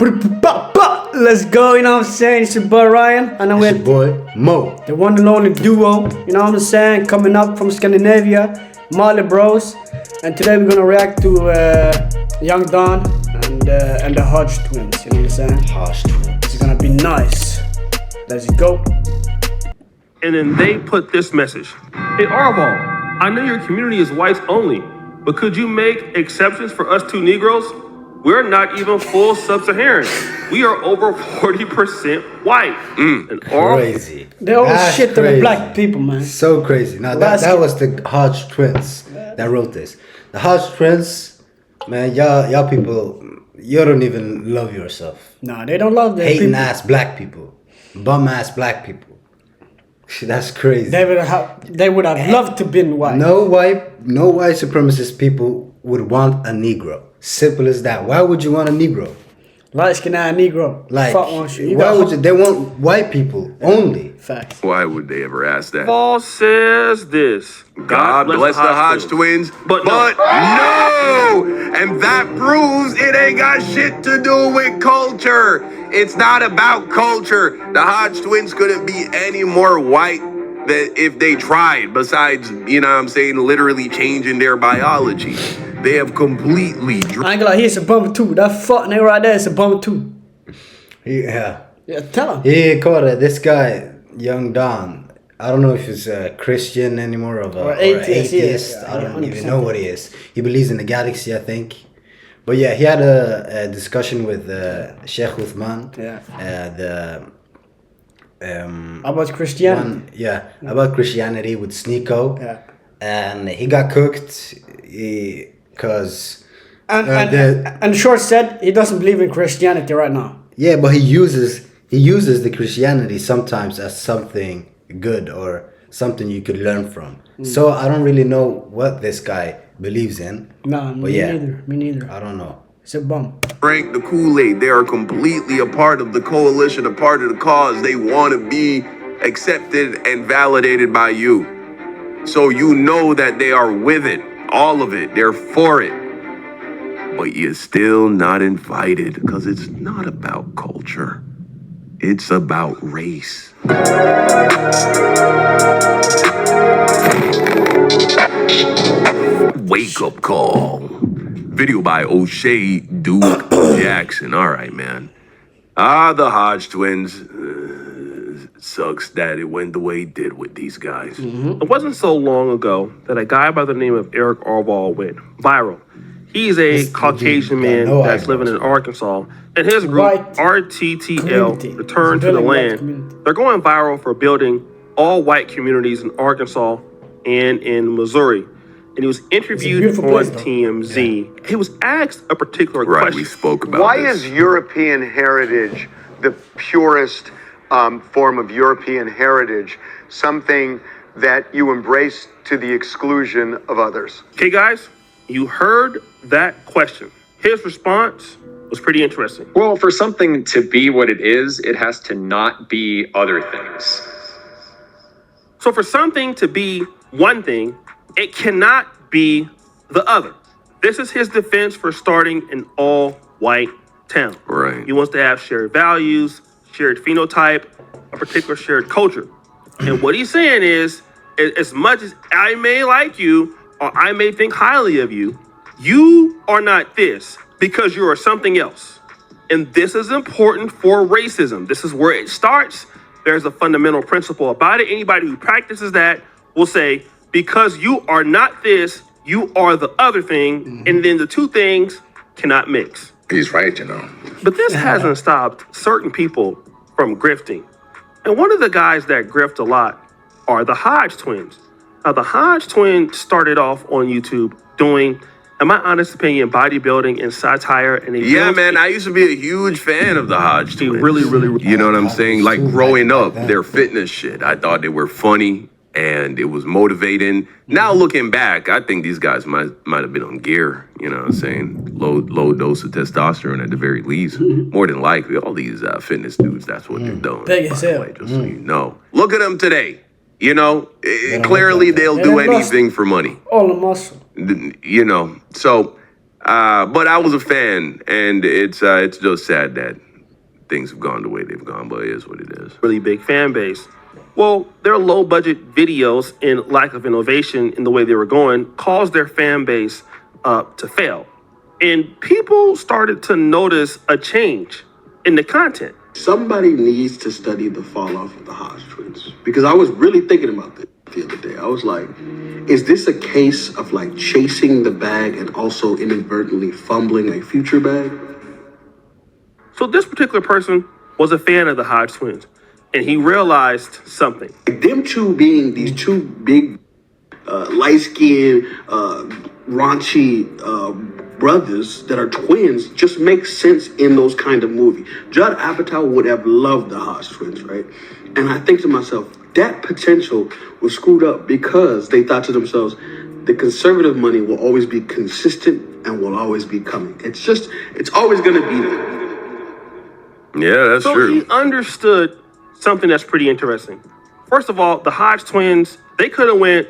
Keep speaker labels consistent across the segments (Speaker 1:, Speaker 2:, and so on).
Speaker 1: Let's go, you know what I'm saying? It's your boy Ryan, and I'm
Speaker 2: It's
Speaker 1: with
Speaker 2: your boy Mo.
Speaker 1: the one and only duo, you know what I'm saying? Coming up from Scandinavia, Marley Bros. And today we're gonna react to Young Don and the Hodgetwins, you know what I'm saying?
Speaker 2: Hodgetwins.
Speaker 1: It's gonna be nice. Let's go.
Speaker 3: And then they put this message. Hey Arval, I know your community is whites only, but could you make exceptions for us two Negroes? We're not even full sub-Saharan. We are over 40% white. And
Speaker 2: Crazy.
Speaker 1: They all
Speaker 2: That's
Speaker 1: shit to the
Speaker 2: crazy.
Speaker 1: black people, man.
Speaker 2: So crazy. Now that was the Hodgetwins that wrote this. The Hodgetwins, man, y'all people, you don't even love yourself.
Speaker 1: Nah, they don't love their
Speaker 2: Hating
Speaker 1: people.
Speaker 2: ass black people, bum ass black people. That's crazy.
Speaker 1: They would have loved to been white.
Speaker 2: No white supremacist people would want a Negro. Simple as that. Why would you want a Negro?
Speaker 1: Light skinned Negro.
Speaker 2: Like,
Speaker 1: Fuck one shit.
Speaker 2: why would you? They want white people only.
Speaker 1: Facts.
Speaker 4: Why would they ever ask that?
Speaker 3: Paul says this.
Speaker 4: God bless the Hodgetwins, but no! And that proves it ain't got shit to do with culture. It's not about culture. The Hodgetwins couldn't be any more white than if they tried, besides, you know what I'm saying, literally changing their biology. They have completely...
Speaker 1: I ain't gonna lie, he's a bum too. That fuck nigga right there is a bum too.
Speaker 2: Yeah.
Speaker 1: Yeah, tell him.
Speaker 2: He caught it. This guy, Young Don. I don't know if he's a Christian anymore or atheist.
Speaker 1: Yeah,
Speaker 2: I don't
Speaker 1: 100%.
Speaker 2: even know what he is. He believes in the galaxy, I think. But yeah, he had a discussion with Sheikh Uthman.
Speaker 1: Yeah. About Christianity.
Speaker 2: About Christianity with Sneeko.
Speaker 1: Yeah.
Speaker 2: And he got cooked because...
Speaker 1: And Short said he doesn't believe in Christianity right now.
Speaker 2: Yeah, but he uses the Christianity sometimes as something good or something you could learn from. So I don't really know what this guy believes in.
Speaker 1: Nah,
Speaker 2: but
Speaker 1: me neither.
Speaker 2: I don't know.
Speaker 1: It's a bum.
Speaker 4: Drank the Kool-Aid. They are completely a part of the coalition, a part of the cause. They want to be accepted and validated by you. So you know that they are with it, all of it. They're for it. But you're still not invited because it's not about culture. It's about race. Wake up call. Video by O'Shea Duke Jackson. All right, man. The Hodgetwins. Sucks that it went the way it did with these guys.
Speaker 3: It wasn't so long ago that a guy by the name of Eric Arval went viral. He's a Caucasian man that's living in Arkansas, and his group,
Speaker 1: White
Speaker 3: RTTL,
Speaker 1: community.
Speaker 3: Return to the
Speaker 1: Building white
Speaker 3: Land,
Speaker 1: community.
Speaker 3: they're going viral for building all white communities in Arkansas and in Missouri. And he was interviewed
Speaker 1: beautiful
Speaker 3: on
Speaker 1: place, though.
Speaker 3: TMZ. He was asked a particular
Speaker 4: Right,
Speaker 3: question.
Speaker 4: we spoke about
Speaker 5: Why
Speaker 4: this.
Speaker 5: is European heritage the purest form of European heritage, something that you embrace to the exclusion of others?
Speaker 3: Okay, guys, you heard that question. His response was pretty interesting.
Speaker 6: Well, for something to be what it is, it has to not be other things.
Speaker 3: So for something to be one thing, it cannot be the other. This is his defense for starting an all-white town.
Speaker 4: Right.
Speaker 3: He wants to have shared values, shared phenotype, a particular shared culture. And what he's saying is, as much as I may like you, or I may think highly of you, you are not this because you are something else. And this is important for racism. This is where it starts. There's a fundamental principle about it. Anybody who practices that will say, because you are not this, you are the other thing, and then the two things cannot mix.
Speaker 7: He's right, you know.
Speaker 3: But this hasn't stopped certain people from grifting. And one of the guys that grift a lot are the Hodgetwins. Now, the Hodgetwins started off on YouTube doing, in my honest opinion, bodybuilding and satire. And
Speaker 4: Man, I used to be a huge fan of the Hodgetwins.
Speaker 3: Really.
Speaker 4: You know what I'm saying? Like growing up, their fitness shit, I thought they were funny and it was motivating. Now looking back, I think these guys might have been on gear. You know what I'm saying? Low dose of testosterone at the very least. More than likely, all these fitness dudes, that's what they're doing.
Speaker 1: Big
Speaker 4: by
Speaker 1: as
Speaker 4: the
Speaker 1: hell.
Speaker 4: way, just so you know. Look at them today. You know, clearly they'll do anything for money.
Speaker 1: All the muscle.
Speaker 4: You know, so But I was a fan, and it's just sad that things have gone the way they've gone, but it is what it is.
Speaker 3: Really big fan base. Well, their low budget videos and lack of innovation in the way they were going caused their fan base to fail. And people started to notice a change in the content.
Speaker 7: Somebody needs to study the fall off of the Hodgetwins, because I was really thinking about this the other day. I was like, is this a case of like chasing the bag and also inadvertently fumbling a future bag?
Speaker 3: So this particular person was a fan of the Hodgetwins, and he realized something.
Speaker 7: Like them two being these two big, light-skinned, raunchy brothers that are twins just makes sense in those kind of movies. Judd Apatow would have loved the Hodgetwins, right? And I think to myself, that potential was screwed up because they thought to themselves, the conservative money will always be consistent and will always be coming. It's always going to be there.
Speaker 4: Yeah, that's
Speaker 3: So
Speaker 4: true.
Speaker 3: he understood something that's pretty interesting. First of all, the Hodgetwins, they could have went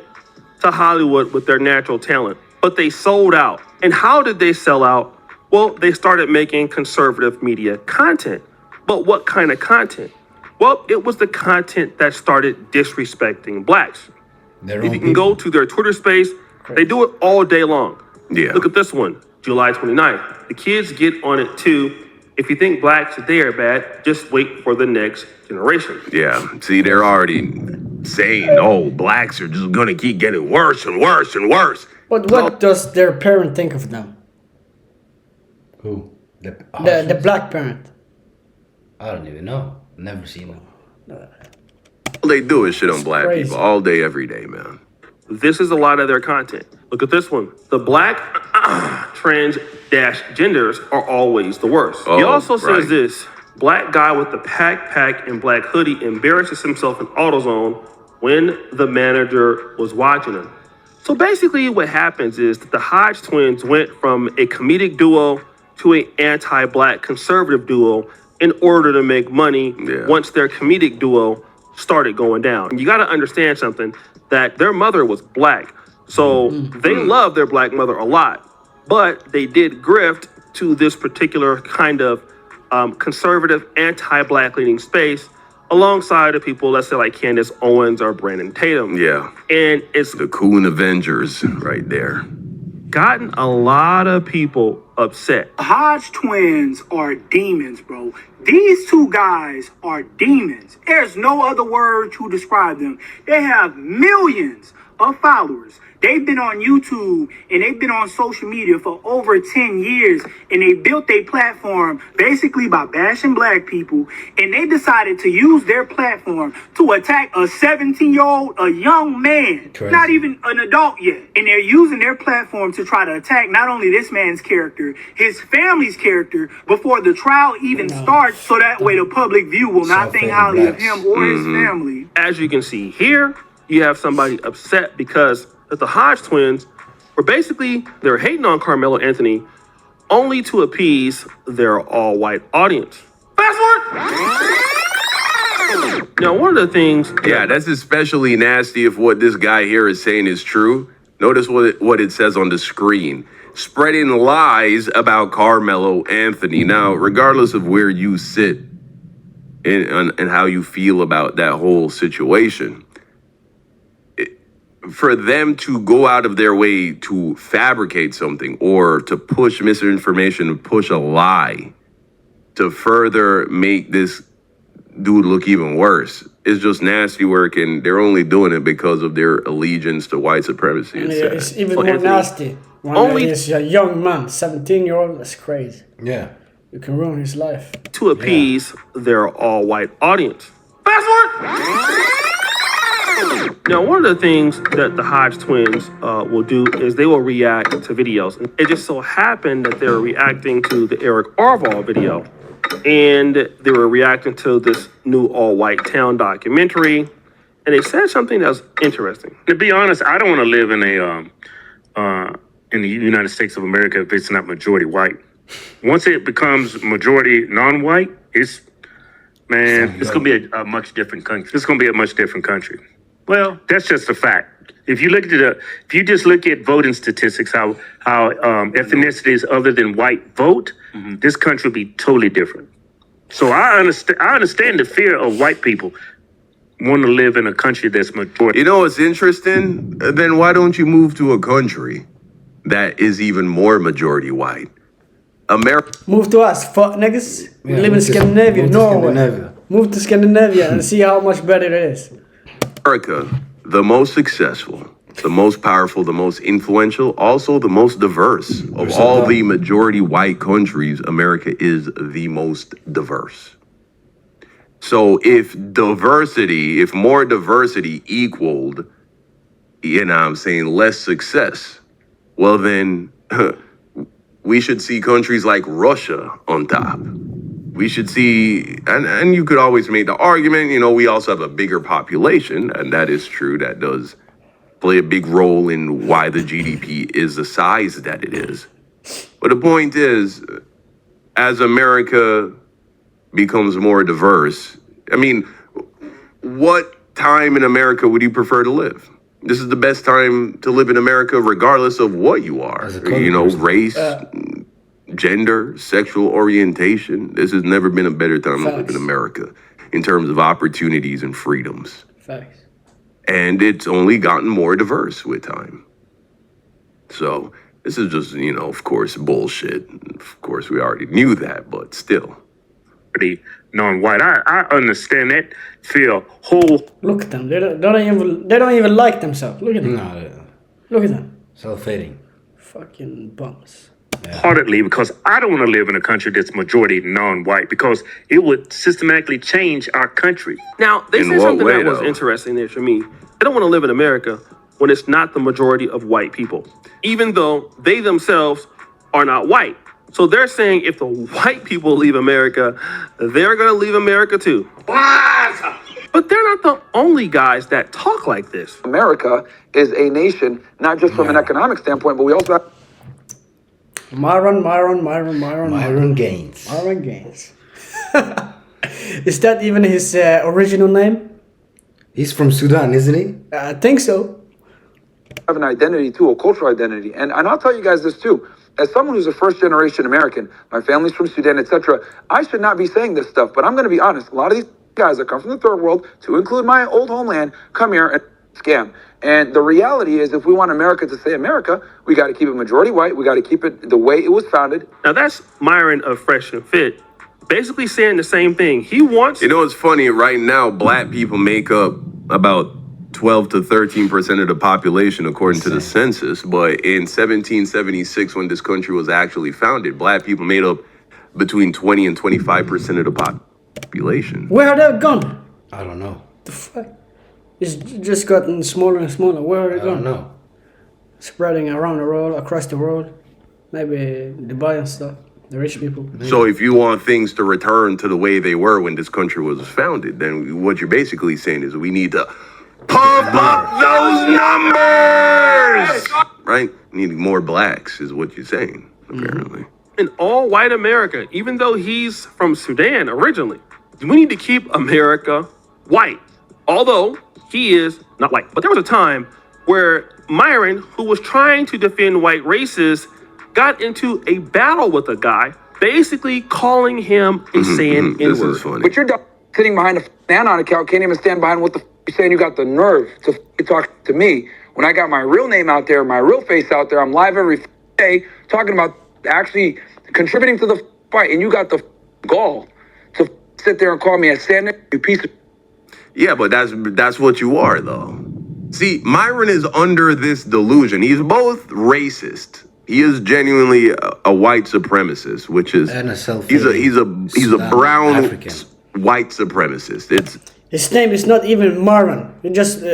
Speaker 3: to Hollywood with their natural talent, but they sold out. And how did they sell out? Well, they started making conservative media content. But what kind of content? Well, it was the content that started disrespecting blacks. If you can go to their Twitter space, they do it all day long.
Speaker 4: Yeah.
Speaker 3: Look at this one, July 29th. The kids get on it too. If you think blacks today are bad, just wait for the next generation.
Speaker 4: Yeah, see, they're already saying, oh, blacks are just gonna keep getting worse and worse and worse.
Speaker 1: But what does their parent think of them?
Speaker 2: Who?
Speaker 1: The black parent.
Speaker 2: I don't even know. Never seen them.
Speaker 4: All they do is shit on black
Speaker 1: crazy.
Speaker 4: people all day, every day, man.
Speaker 3: This is a lot of their content. Look at this one. The black trans-genders are always the worst. He
Speaker 4: Oh,
Speaker 3: also says
Speaker 4: right.
Speaker 3: this. Black guy with the pack and black hoodie embarrasses himself in AutoZone when the manager was watching him. So basically what happens is that the Hodgetwins went from a comedic duo to an anti-black conservative duo in order to make money once their comedic duo started going down. And you got to understand something, that their mother was black. So they love their black mother a lot, but they did grift to this particular kind of conservative, anti-black leaning space alongside of people, let's say like Candace Owens or Brandon Tatum.
Speaker 4: Yeah.
Speaker 3: And it's
Speaker 4: The Coon Avengers right there.
Speaker 3: gotten a lot of people upset.
Speaker 8: Hodgetwins are demons, bro. These two guys are demons. There's no other word to describe them. They have millions of followers. They've been on YouTube and they've been on social media for over 10 years, and they built their platform basically by bashing black people, and they decided to use their platform to attack a 17-year-old, a young man,
Speaker 2: Crazy.
Speaker 8: not even an adult yet. And they're using their platform to try to attack not only this man's character, his family's character before the trial even starts, so that way the public view will not think highly of him or his family.
Speaker 3: As you can see here, you have somebody upset because the Hodgetwins were basically, they're hating on Carmelo Anthony only to appease their all-white audience. Fast forward! Now, one of the things...
Speaker 4: Yeah, that's especially nasty if what this guy here is saying is true. Notice what it says on the screen. Spreading lies about Carmelo Anthony. Now, regardless of where you sit and how you feel about that whole situation, for them to go out of their way to fabricate something or to push misinformation, to push a lie, to further make this dude look even worse, is just nasty work, and they're only doing it because of their allegiance to white supremacy.
Speaker 1: And
Speaker 4: It's
Speaker 1: it's
Speaker 4: sad.
Speaker 1: even
Speaker 3: Well,
Speaker 1: more
Speaker 3: Anthony,
Speaker 1: nasty when
Speaker 3: only-
Speaker 1: he's a young man, 17-year-old. That's crazy.
Speaker 2: Yeah.
Speaker 1: You can ruin his life.
Speaker 3: to appease their all-white audience. Fast forward! Now, one of the things that the Hodgetwins will do is they will react to videos. It just so happened that they were reacting to the Eric Arval video, and they were reacting to this new all-white town documentary, and they said something that was interesting.
Speaker 9: To be honest, I don't want to live in the United States of America if it's not majority white. Once it becomes majority non-white, it's gonna be a much different country. It's gonna be a much different country. Well, that's just a fact. If you look at if you just look at voting statistics, how ethnicities other than white vote, this country would be totally different. So I understand the fear of white people want to live in a country that's majority.
Speaker 4: You know what's interesting? Then why don't you move to a country that is even more majority white? America.
Speaker 1: Move to us, fuck niggas. We live in Scandinavia,
Speaker 2: move to
Speaker 1: Norway.
Speaker 2: Scandinavia.
Speaker 1: Move to Scandinavia and see how much better it is.
Speaker 4: America, the most successful, the most powerful, the most influential, also the most diverse of all the majority white countries. America is the most diverse. So if more diversity equaled, I'm saying less success, well then we should see countries like Russia on top. We should see, and you could always make the argument, we also have a bigger population, and that is true. That does play a big role in why the GDP is the size that it is. But the point is, as America becomes more diverse, what time in America would you prefer to live? This is the best time to live in America, regardless of what you are. Race, gender, sexual orientation. This has never been a better time to live in America in terms of opportunities and freedoms.
Speaker 1: Facts.
Speaker 4: And it's only gotten more diverse with time. So this is just, of course, bullshit. Of course, we already knew that, but still.
Speaker 9: Non-white. I understand that feel whole.
Speaker 1: Look at them. They don't even like themselves. Look at them.
Speaker 2: No,
Speaker 1: Look at them.
Speaker 2: self-hating.
Speaker 1: Fucking bums.
Speaker 9: Partly because I don't want to live in a country that's majority non-white, because it would systematically change our country.
Speaker 3: Now, they
Speaker 4: In
Speaker 3: said
Speaker 4: what
Speaker 3: something
Speaker 4: way,
Speaker 3: that was
Speaker 4: though?
Speaker 3: interesting there for me. They don't want to live in America when it's not the majority of white people, even though they themselves are not white. So they're saying if the white people leave America, they're going to leave America too. But they're not the only guys that talk like this.
Speaker 10: America is a nation, not just from an economic standpoint, but we also have
Speaker 1: Myron
Speaker 2: Gaines.
Speaker 1: Myron Gaines. Is that even his original name?
Speaker 2: He's from Sudan, isn't he?
Speaker 1: I think so.
Speaker 10: an identity too, a cultural identity. And I'll tell you guys this too. As someone who's a first-generation American, my family's from Sudan, etc., I should not be saying this stuff, but I'm going to be honest. A lot of these guys that come from the third world, to include my old homeland, come here and scam. And the reality is, if we want America to stay America, we got to keep it majority white. We got to keep it the way it was founded.
Speaker 3: Now that's Myron of Fresh and Fit, basically saying the same thing. He wants...
Speaker 4: You know, it's funny, right now, black people make up about 12 to 13% of the population, according to the census. But in 1776, when this country was actually founded, black people made up between 20 and 25% of the population.
Speaker 1: Where are they gone?
Speaker 2: I don't know.
Speaker 1: The fuck? It's just gotten smaller and smaller. Where are they
Speaker 2: I
Speaker 1: gone?
Speaker 2: don't know.
Speaker 1: Spreading around the world, across the world. Maybe Dubai and stuff. The rich people.
Speaker 4: So if you want things to return to the way they were when this country was founded, then what you're basically saying is we need to pump up those numbers! Right? Needing more blacks is what you're saying, apparently.
Speaker 3: In all white America, even though he's from Sudan originally, we need to keep America white. Although he is not white. But there was a time where Myron, who was trying to defend white races, got into a battle with a guy, basically calling him a saying
Speaker 4: This
Speaker 3: N-word.
Speaker 4: is funny.
Speaker 10: But you're sitting behind a anon account, can't even stand behind what the you're saying. You got the nerve to talk to me when I got my real name out there, my real face out there. I'm live every day talking about actually contributing to the fight, and you got the gall to sit there and call me a stand you piece of.
Speaker 4: Yeah, but that's what you are, though. See, Myron is under this delusion. He's both racist. He is genuinely a white supremacist, which is
Speaker 2: And a
Speaker 4: he's a brown
Speaker 2: African.
Speaker 4: white supremacist. It's
Speaker 1: His name is not even Myron. He just...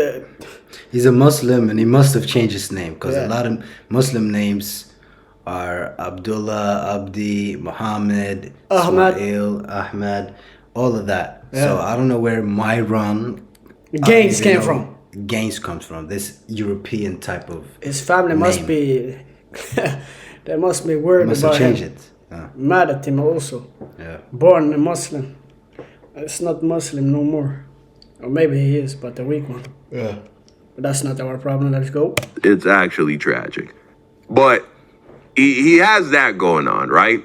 Speaker 2: He's a Muslim, and he must have changed his name because
Speaker 1: Yeah.
Speaker 2: a lot of Muslim names are Abdullah, Abdi, Muhammad,
Speaker 1: Ahmad.
Speaker 2: Ismail, Ahmad, all of that.
Speaker 1: Yeah.
Speaker 2: So I don't know where Myron
Speaker 1: Gaines
Speaker 2: I don't
Speaker 1: came
Speaker 2: even
Speaker 1: from.
Speaker 2: know Gaines comes from. This European type of.
Speaker 1: His family must
Speaker 2: name.
Speaker 1: be... they must be worried
Speaker 2: Must
Speaker 1: about
Speaker 2: have changed
Speaker 1: him.
Speaker 2: it.
Speaker 1: Mad at him also.
Speaker 2: Yeah.
Speaker 1: Born a Muslim. It's not Muslim no more. Or maybe he is, but the weak one.
Speaker 2: Yeah.
Speaker 1: But that's not our problem. Let's go.
Speaker 4: It's actually tragic. But he has that going on, right?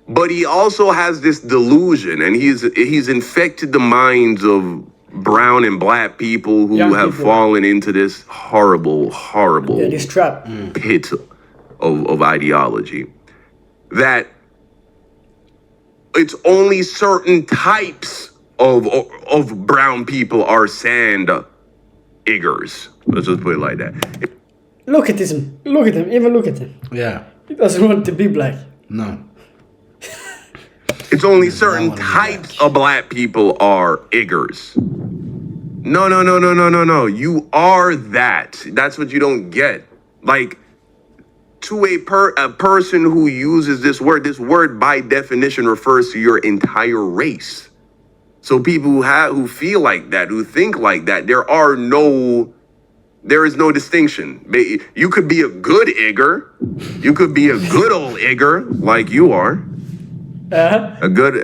Speaker 4: But he also has this delusion, and he's infected the minds of brown and black people who have fallen into this horrible
Speaker 1: this trap
Speaker 4: pit of ideology. That it's only certain types of brown people are sand iggers. Let's just put it like that.
Speaker 1: Look at him. Look at him. Even look at him.
Speaker 2: Yeah.
Speaker 1: He doesn't want to be black.
Speaker 2: No.
Speaker 4: It's only certain types of black people are iggers. No. You are that. That's what you don't get. Like, to a person who uses this word by definition refers to your entire race. So people who feel like that, who think like that, there is no distinction. You could be a good igger. You could be a good old igger like you are. A good,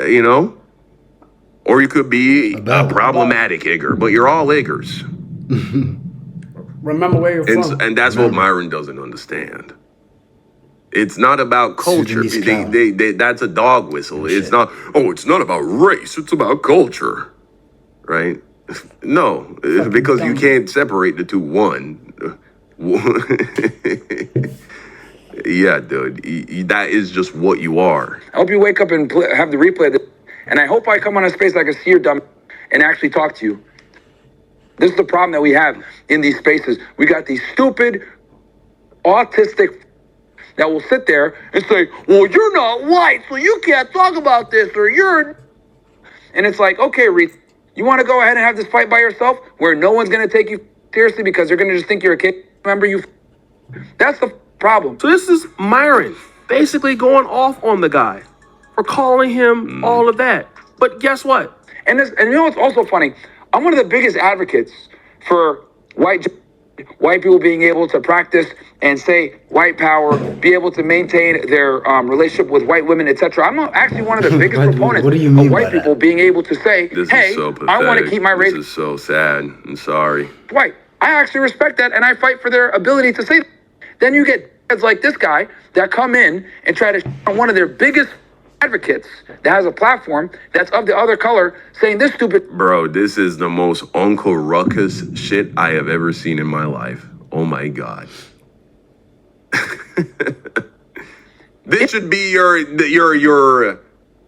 Speaker 4: or you could be a problematic igger, but you're all iggers.
Speaker 1: Remember where you're from.
Speaker 4: And that's what Myron doesn't understand. It's not about culture. That's a dog whistle. It's not, it's not about race. It's about culture. Right? No, because you can't separate the two. Yeah, dude, that is just what you are.
Speaker 10: I hope you wake up and have the replay of this, and I hope I come on a space like a see your dumb and actually talk to you. This is the problem that we have in these spaces. We got these stupid, autistic that will sit there and say, well, you're not white, so you can't talk about this, or you're... And it's like, okay, Reed, you want to go ahead and have this fight by yourself where no one's going to take you seriously because they're going to just think you're a kid? Remember, that's the problem.
Speaker 3: So this is Myron basically going off on the guy for calling him all of that. But guess what?
Speaker 10: And you know what's also funny? I'm one of the biggest advocates for white people being able to practice and say white power, be able to maintain their relationship with white women, etc. I'm actually one of the biggest proponents of white people being able to say, hey, I want to keep my race.
Speaker 4: This is so sad. I'm sorry.
Speaker 10: White. I actually respect that, and I fight for their ability to say that. Then you get kids like this guy that come in and try to on one of their biggest advocates that has a platform that's of the other color saying this stupid.
Speaker 4: Bro, this is the most Uncle Ruckus shit I have ever seen in my life. Oh my God. This should be your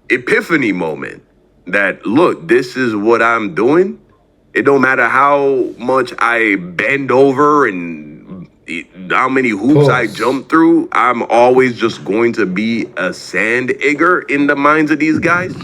Speaker 4: epiphany moment that, look, this is what I'm doing. It don't matter how much I bend over and how many hoops I jump through, I'm always just going to be a sand igger in the minds of these guys.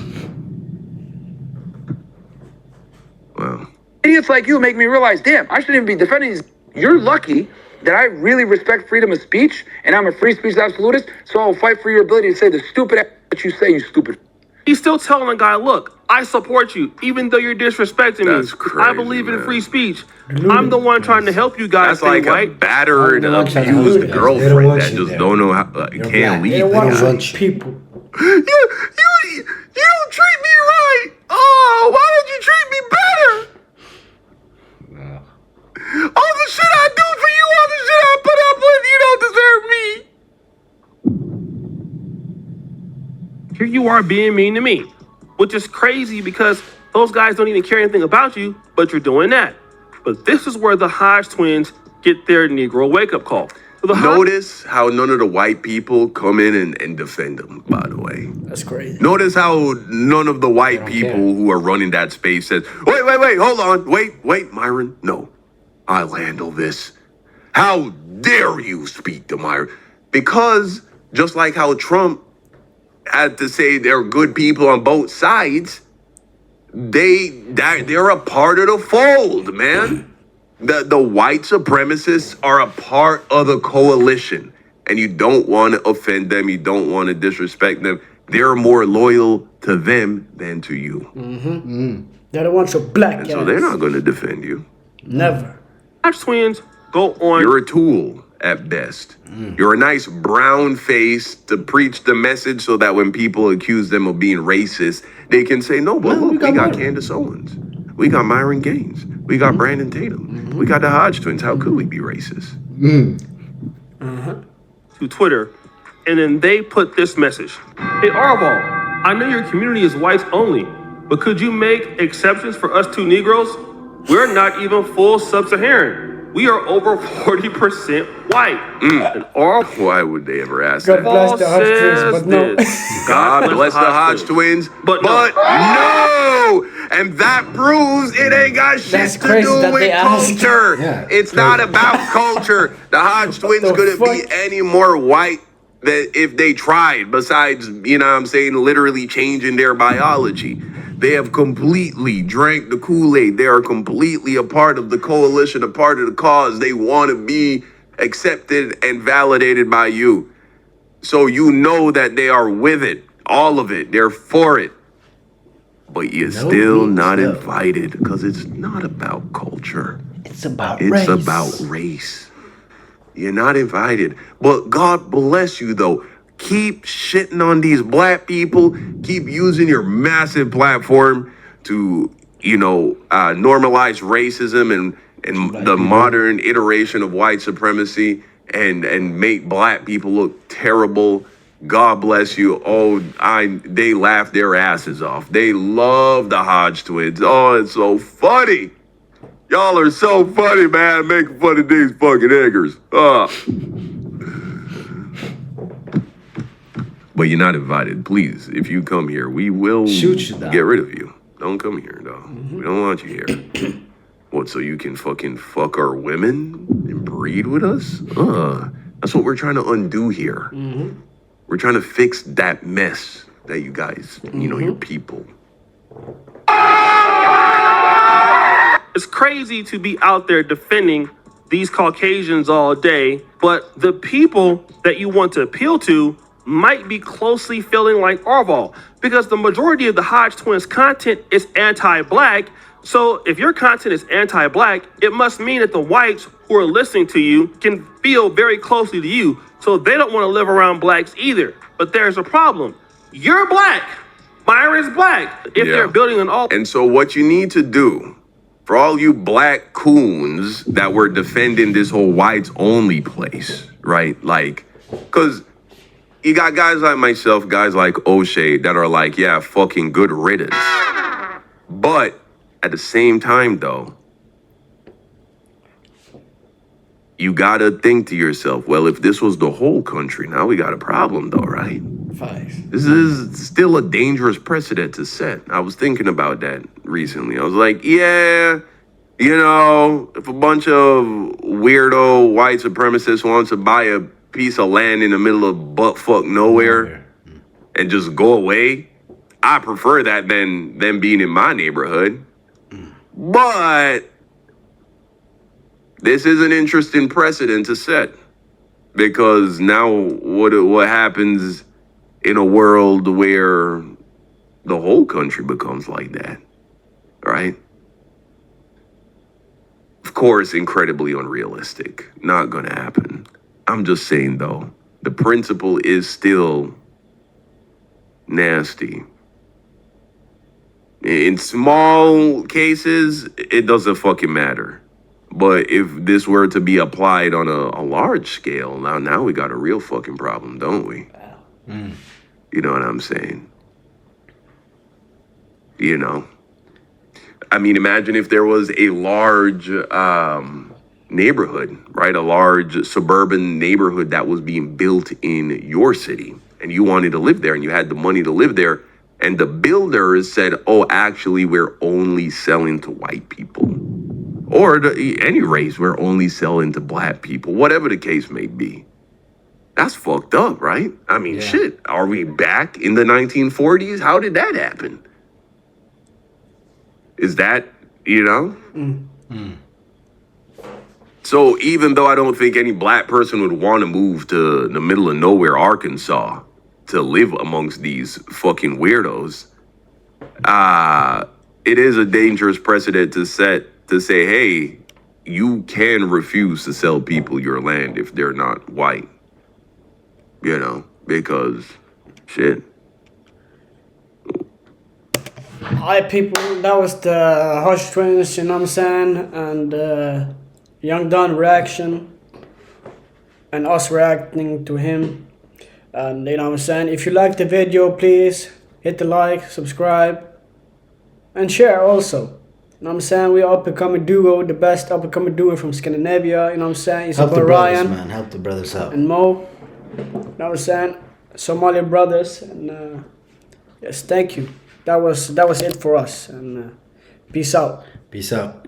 Speaker 4: Wow.
Speaker 10: Idiots like you make me realize, damn, I shouldn't even be defending these. You're lucky that I really respect freedom of speech, and I'm a free speech absolutist, so I'll fight for your ability to say the stupid that you say, you stupid.
Speaker 3: He's still telling the guy, look, I support you, even though you're disrespecting me.
Speaker 4: Crazy,
Speaker 3: I believe in free speech.
Speaker 1: Ludicrous.
Speaker 3: I'm the one trying to help you guys stay
Speaker 4: like
Speaker 3: white.
Speaker 4: A battered, abused girlfriend that just don't know how, can't leave.
Speaker 1: They
Speaker 4: the
Speaker 1: want
Speaker 4: guy.
Speaker 1: people.
Speaker 4: You don't treat me right. Oh, why don't you treat me better? All the shit I do for you, all the shit I put up with, you don't deserve me.
Speaker 3: Here you are being mean to me, which is crazy because those guys don't even care anything about you, but you're doing that. But this is where the Hodge twins get their Negro wake-up call. So
Speaker 4: Notice how none of the white people come in and defend them, by the way.
Speaker 1: That's crazy.
Speaker 4: Notice how none of the white people who are running that space says, wait, hold on. Wait, Myron. No, I'll handle this. How dare you speak to Myron? Because just like how Trump had to say they're good people on both sides, they're a part of the fold, man. The white supremacists are a part of the coalition, and you don't want to offend them. You don't want to disrespect them. They're more loyal to them than to you.
Speaker 1: They're the ones who black
Speaker 4: And
Speaker 1: guys.
Speaker 4: so they're not going to defend you.
Speaker 1: Never.
Speaker 3: Hodge twins go on.
Speaker 4: You're a tool at best. You're a nice brown face to preach the message so that when people accuse them of being racist, they can say, no, but look, we got Candace Owens. We got Myron Gaines. We got Brandon Tatum. We got the Hodgetwins. How could we be racist?
Speaker 3: To Twitter, and then they put this message. Hey, Arval, I know your community is whites only, but could you make exceptions for us two Negroes? We're not even full sub-Saharan. We are over 40% white. And Arval
Speaker 4: Why would they ever ask
Speaker 1: God
Speaker 4: that?
Speaker 1: bless the Hodgetwins,
Speaker 3: says
Speaker 1: but no.
Speaker 3: this.
Speaker 4: God bless the Hodgetwins, but no. And that proves it ain't got shit
Speaker 1: That's
Speaker 4: to
Speaker 1: crazy
Speaker 4: do
Speaker 1: that
Speaker 4: with
Speaker 1: they asked.
Speaker 4: culture.
Speaker 2: Yeah,
Speaker 4: It's
Speaker 2: crazy.
Speaker 4: not about culture. The Hodgetwins
Speaker 1: the
Speaker 4: couldn't be
Speaker 1: fuck?
Speaker 4: any more white than if they tried, besides, you know what I'm saying, literally changing their biology. They have completely drank the Kool-Aid. They are completely a part of the coalition, a part of the cause. They want to be accepted and validated by you. So you know that they are with it, all of it. They're for it. But you're still
Speaker 2: means
Speaker 4: not
Speaker 2: no.
Speaker 4: invited because it's not about culture.
Speaker 2: It's about
Speaker 4: It's
Speaker 2: race.
Speaker 4: about race. You're not invited. But God bless you, though. Keep shitting on these black people. Keep using your massive platform to, normalize racism and the modern iteration of white supremacy and make black people look terrible. God bless you. Oh, they laugh their asses off. They love the Hodgetwins. Oh, it's so funny. Y'all are so funny, man, making fun of these fucking niggers. But you're not invited. Please, if you come here, we will
Speaker 2: Shoot you down.
Speaker 4: get rid of you. Don't come here, dog. We don't want you here. What, so you can fucking fuck our women and breed with us? That's what we're trying to undo here. We're trying to fix that mess that you guys, your people.
Speaker 3: It's crazy to be out there defending these Caucasians all day, but the people that you want to appeal to might be closely feeling like Arval, because the majority of the Hodgetwins content is anti-black. So if your content is anti-black, it must mean that the whites who are listening to you can feel very closely to you. So they don't want to live around blacks either. But there's a problem. You're black. Myron's black. If they're building an all...
Speaker 4: And so what you need to do, for all you black coons that were defending this whole whites only place, right? Like, because you got guys like myself, guys like O'Shea that are like, yeah, fucking good riddance. But at the same time, though, you gotta think to yourself, well, if this was the whole country, now we got a problem, though, right?
Speaker 2: Facts.
Speaker 4: This is still a dangerous precedent to set. I was thinking about that recently. I was like, yeah, if a bunch of weirdo white supremacists wants to buy a piece of land in the middle of buttfuck nowhere and just go away, I prefer that than them being in my neighborhood. But this is an interesting precedent to set, because now what happens in a world where the whole country becomes like that, right? Of course, incredibly unrealistic. Not gonna happen. I'm just saying, though, the principle is still nasty. In small cases, it doesn't fucking matter. But if this were to be applied on a large scale, now we got a real fucking problem, don't we? You know what I'm saying? I mean, imagine if there was a large neighborhood, right? A large suburban neighborhood that was being built in your city, and you wanted to live there and you had the money to live there. And the builders said, oh, actually, we're only selling to white people. Or to any race, we're only selling to black people, whatever the case may be. That's fucked up, right? I mean, shit, are we back in the 1940s? How did that happen? Is that, So even though I don't think any black person would want to move to the middle of nowhere, Arkansas, to live amongst these fucking weirdos, it is a dangerous precedent to set, to say, hey, you can refuse to sell people your land if they're not white. Because shit.
Speaker 1: Alright, people, that was the Hodgetwins, you know what I'm saying? And Young Don reaction. And us reacting to him. And you know what I'm saying? If you like the video, please hit the like, subscribe, and share also. You know what I'm saying? We are up and coming duo, the best up and coming duo from Scandinavia. You know what I'm saying? It's
Speaker 2: Help the
Speaker 1: about
Speaker 2: brothers,
Speaker 1: Ryan
Speaker 2: man. Help the brothers out.
Speaker 1: and Mo. You know what I'm saying? Somali brothers. And yes, thank you. That was it for us. And peace out.
Speaker 2: Peace out.